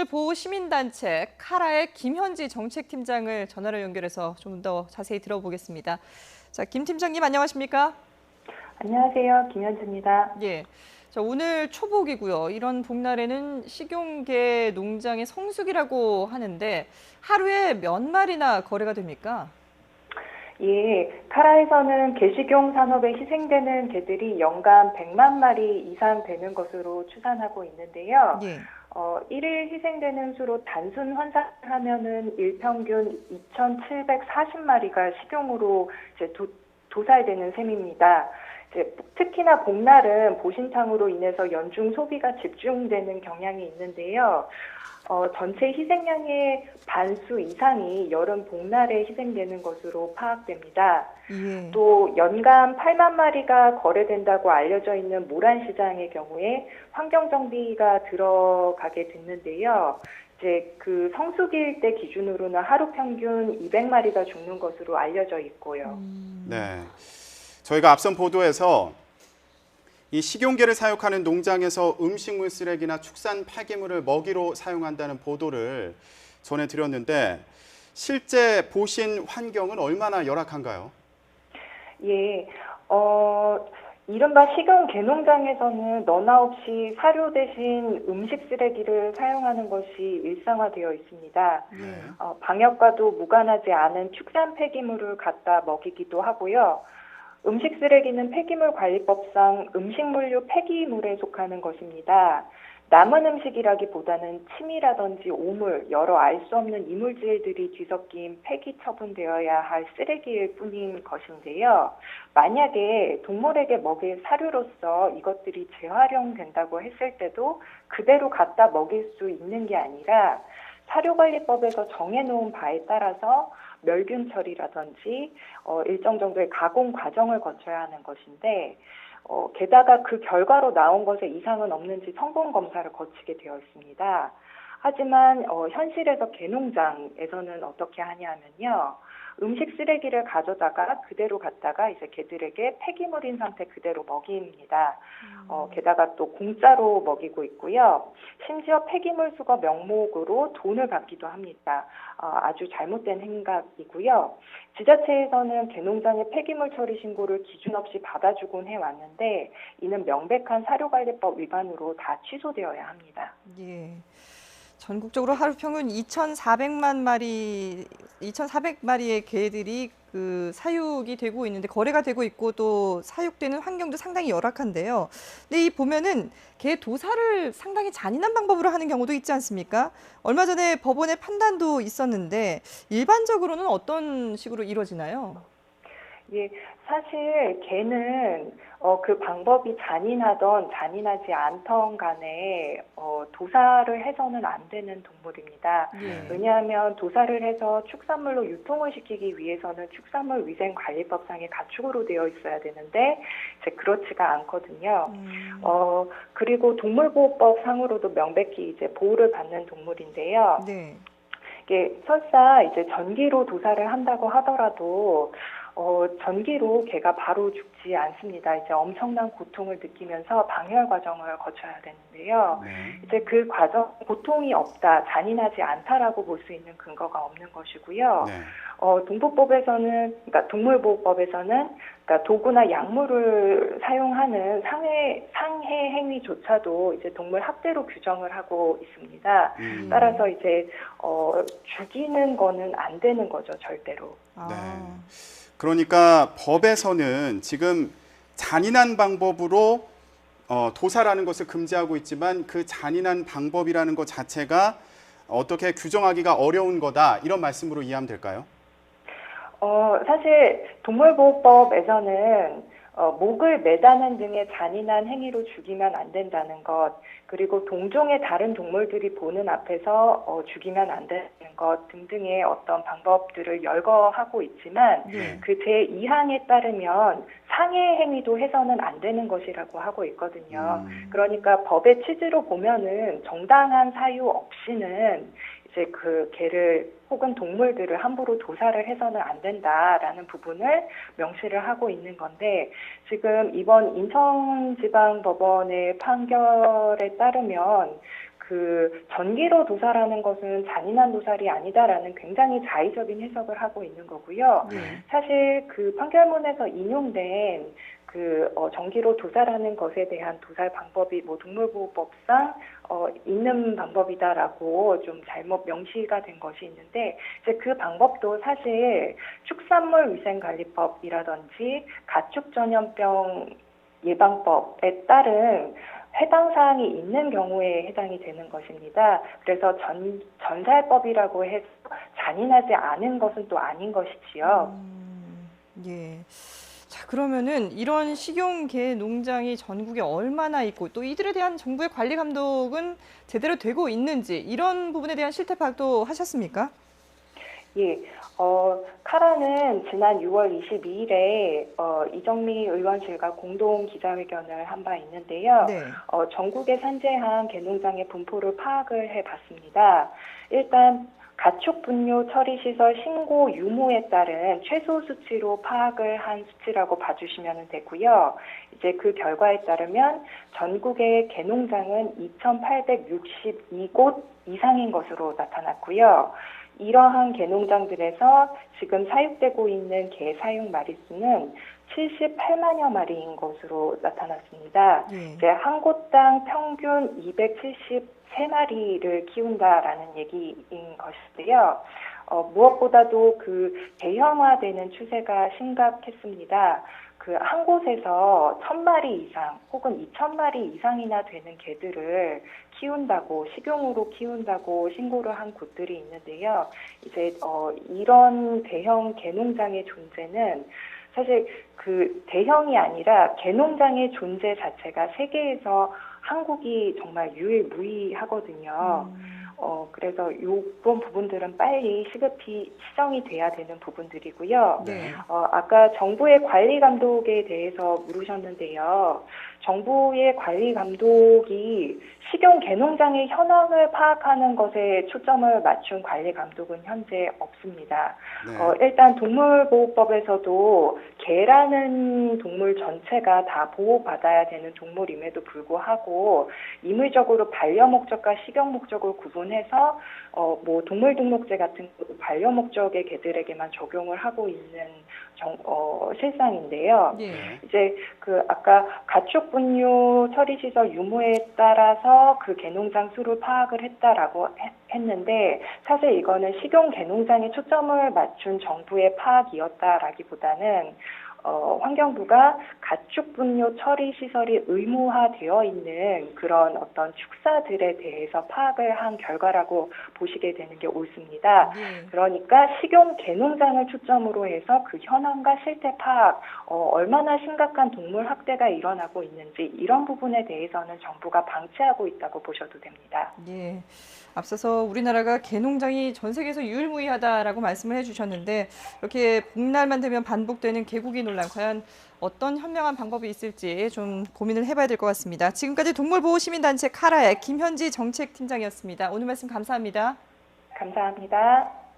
동물보호시민단체 카라의 김현지 정책팀장을 전화로 연결해서 좀 더 자세히 들어보겠습니다. 자, 김 팀장님 안녕하십니까? 안녕하세요. 김현주입니다. 예. 자, 오늘 초복이고요. 이런 복날에는 식용개 농장의 성수기라고 하는데 하루에 몇 마리나 거래가 됩니까? 예, 카라에서는 개식용 산업에 희생되는 개들이 연간 100만 마리 이상 되는 것으로 추산하고 있는데요. 예. 일일 희생되는 수로 단순 환산하면은 일평균 2,740마리가 식용으로 이제 도살되는 셈입니다. 이제 특히나 복날은 보신탕으로 인해서 연중 소비가 집중되는 경향이 있는데요. 전체 희생량의 반수 이상이 여름 복날에 희생되는 것으로 파악됩니다. 예. 또 연간 8만 마리가 거래된다고 알려져 있는 모란시장의 경우에 환경정비가 들어가게 됐는데요. 이제 그 성수기일 때 기준으로는 하루 평균 200마리가 죽는 것으로 알려져 있고요. 네, 저희가 앞선 보도에서 이 식용개를 사육하는 농장에서 음식물 쓰레기나 축산 폐기물을 먹이로 사용한다는 보도를 전해드렸는데 실제 보신 환경은 얼마나 열악한가요? 예, 이른바 식용 개농장에서는 너나 없이 사료 대신 음식 쓰레기를 사용하는 것이 일상화되어 있습니다. 방역과도 무관하지 않은 축산 폐기물을 갖다 먹이기도 하고요. 음식 쓰레기는 폐기물관리법상 음식물류 폐기물에 속하는 것입니다. 남은 음식이라기보다는 침이라든지 오물, 여러 알 수 없는 이물질들이 뒤섞인 폐기 처분되어야 할 쓰레기일 뿐인 것인데요. 만약에 동물에게 먹일 사료로서 이것들이 재활용된다고 했을 때도 그대로 갖다 먹일 수 있는 게 아니라 사료관리법에서 정해놓은 바에 따라서 멸균 처리라든지 일정 정도의 가공 과정을 거쳐야 하는 것인데 게다가 그 결과로 나온 것에 이상은 없는지 성분 검사를 거치게 되어 있습니다. 하지만 현실에서 개농장에서는 어떻게 하냐면요. 음식 쓰레기를 가져다가 그대로 갖다가 이제 개들에게 폐기물인 상태 그대로 먹입니다. 게다가 또 공짜로 먹이고 있고요. 심지어 폐기물 수거 명목으로 돈을 받기도 합니다. 아주 잘못된 행각이고요. 지자체에서는 개농장의 폐기물 처리 신고를 기준 없이 받아주곤 해왔는데 이는 명백한 사료관리법 위반으로 다 취소되어야 합니다. 예. 전국적으로 하루 평균 2,400마리의 개들이 그 사육이 되고 있는데 거래가 되고 있고 또 사육되는 환경도 상당히 열악한데요. 근데 이 보면은 개 도살을 상당히 잔인한 방법으로 하는 경우도 있지 않습니까? 얼마 전에 법원의 판단도 있었는데 일반적으로는 어떤 식으로 이루어지나요? 예, 사실 개는 그 방법이 잔인하던 잔인하지 않던 간에 도살을 해서는 안 되는 동물입니다. 예. 왜냐하면 도살을 해서 축산물로 유통을 시키기 위해서는 축산물위생관리법상의 가축으로 되어 있어야 되는데 이제 그렇지가 않거든요. 그리고 동물보호법 상으로도 명백히 이제 보호를 받는 동물인데요. 네. 이게 설사 이제 전기로 도살을 한다고 하더라도 전기로 개가 바로 죽지 않습니다. 이제 엄청난 고통을 느끼면서 방열 과정을 거쳐야 되는데요. 이제 그 과정, 고통이 없다, 잔인하지 않다라고 볼 수 있는 근거가 없는 것이고요. 동보법에서는, 그러니까 동물보호법에서는, 그러니까 도구나 약물을 사용하는 상해 행위조차도 이제 동물 학대로 규정을 하고 있습니다. 따라서 이제 죽이는 거는 안 되는 거죠, 절대로. 네. 그러니까 법에서는 지금 잔인한 방법으로 도살하는 것을 금지하고 있지만 그 잔인한 방법이라는 것 자체가 어떻게 규정하기가 어려운 거다 이런 말씀으로 이해하면 될까요? 사실 동물보호법에서는 목을 매다는 등의 잔인한 행위로 죽이면 안 된다는 것, 그리고 동종의 다른 동물들이 보는 앞에서 죽이면 안 되는 것 등등의 어떤 방법들을 열거하고 있지만 그 제2항에 따르면 상해 행위도 해서는 안 되는 것이라고 하고 있거든요. 그러니까 법의 취지로 보면은 정당한 사유 없이는 이제 그 개를 혹은 동물들을 함부로 도살을 해서는 안 된다라는 부분을 명시를 하고 있는 건데 지금 이번 인천지방법원의 판결에 따르면 그 전기로 도살하는 것은 잔인한 도살이 아니다라는 굉장히 자의적인 해석을 하고 있는 거고요. 사실 그 판결문에서 인용된 그 전기로 도살하는 것에 대한 도살 방법이 뭐 동물보호법상 있는 방법이다라고 좀 잘못 명시가 된 것이 있는데 이제 그 방법도 사실 축산물위생관리법이라든지 가축전염병 예방법에 따른 해당 사항이 있는 경우에 해당이 되는 것입니다. 그래서 전살법이라고 해서 잔인하지 않은 것은 또 아닌 것이지요. 예. 자, 그러면은 이런 식용개 농장이 전국에 얼마나 있고 또 이들에 대한 정부의 관리 감독은 제대로 되고 있는지 이런 부분에 대한 실태 파악도 하셨습니까? 예, 카라는 지난 6월 22일에 이정미 의원실과 공동 기자회견을 한 바 있는데요. 네. 전국에 산재한 개농장의 분포를 파악을 해봤습니다. 일단 가축 분뇨 처리 시설 신고 유무에 따른 최소 수치로 파악을 한 수치라고 봐주시면 되고요. 이제 그 결과에 따르면 전국의 개농장은 2,862곳 이상인 것으로 나타났고요. 이러한 개농장들에서 지금 사육되고 있는 개 사육 마리수는 78만여 마리인 것으로 나타났습니다. 이제 한 곳당 평균 273마리를 키운다라는 얘기인 것인데요. 무엇보다도 그 대형화되는 추세가 심각했습니다. 그 한 곳에서 1,000마리 이상 혹은 2,000마리 이상이나 되는 개들을 키운다고 식용으로 키운다고 신고를 한 곳들이 있는데요. 이제 이런 대형 개농장의 존재는 사실 그 대형이 아니라 개농장의 존재 자체가 세계에서 한국이 정말 유일무이하거든요. 그래서 이런 부분들은 빨리 시급히 시정이 돼야 되는 부분들이고요. 네. 아까 정부의 관리 감독에 대해서 물으셨는데요. 정부의 관리 감독이 식용 개농장의 현황을 파악하는 것에 초점을 맞춘 관리 감독은 현재 없습니다. 네. 일단 동물보호법에서도 개라는 동물 전체가 다 보호받아야 되는 동물임에도 불구하고 임의적으로 반려 목적과 식용 목적을 구분해서 뭐 동물등록제 같은 반려 목적의 개들에게만 적용을 하고 있는 실상인데요. 네. 이제 그 아까 가축 분뇨 처리 시설 유무에 따라서 그 개농장 수를 파악을 했다라고 했는데 사실 이거는 식용 개농장에 초점을 맞춘 정부의 파악이었다라기보다는 환경부가 가축 분뇨 처리 시설이 의무화되어 있는 그런 어떤 축사들에 대해서 파악을 한 결과라고 보시게 되는 게 옳습니다. 그러니까 식용 개농장을 초점으로 해서 그 현황과 실태 파악, 얼마나 심각한 동물 학대가 일어나고 있는지 이런 부분에 대해서는 정부가 방치하고 있다고 보셔도 됩니다. 예. 앞서서 우리나라가 개농장이 전 세계에서 유일무이하다라고 말씀을 해주셨는데 이렇게 복날만 되면 반복되는 개고기 논란 과연 어떤 현명한 방법이 있을지 좀 고민을 해봐야 될 것 같습니다. 지금까지 동물보호시민단체 카라의 김현지 정책팀장이었습니다. 오늘 말씀 감사합니다. 감사합니다.